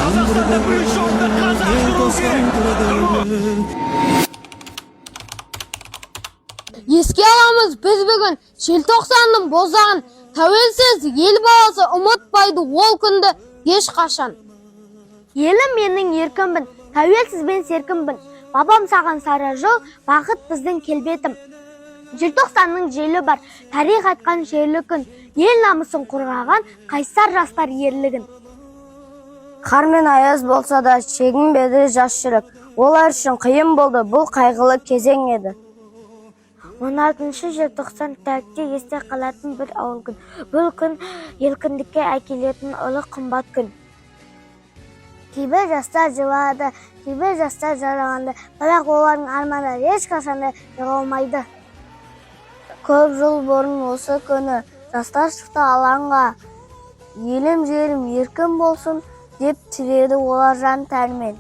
Қазақстанда бірінші орында қазақ тұруы керек. Еске аламыз біз бүгін желтоқсанның бозағын, тәуелсіз ел баласы ұмытпайды ол күнді ешқашан. Елім менің еркімбін, тәуелсіз бен серкімбін. Бабам саған сары жол, бақыт біздің келбетім. Желтоқсанның желі бар, тарих айтқан шерлі күн. Ел намысын қорғаған, қайсар жастар ерлігін. Қар мен аяз болса да шегінбеді жас жүрек. Олар үшін қиын болды, бұл қайғылы кезең еді. 16 желтоқсан тәуекте есте қалатын бір ауыр күн. Бұл күн еркіндікке әкелетін ұлы қымбат күн. Кейбір жастар жылады, кейбір жастар жараланды, бірақ олардың армандары ешқашанда жоғалмайды. Көп жыл бұрын осы күні жастар шықты алаңға. Елім жерім еркін болсын деп тіледі олар жан тәрмен.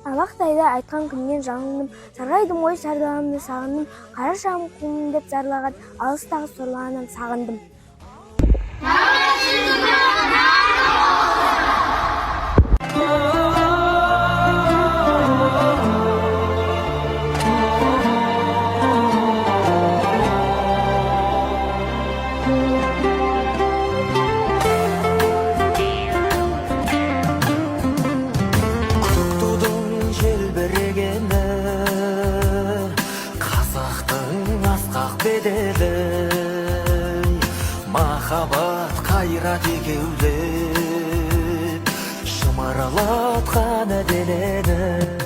Алақтайда айтқан күннен жаңылдым, сарғайдым ой сарданымды сағындым, қара шағым құлым деп зарлаған алыстағы сорланын сағындым. Махаббат қайрат екеулеп шымаралатқан денені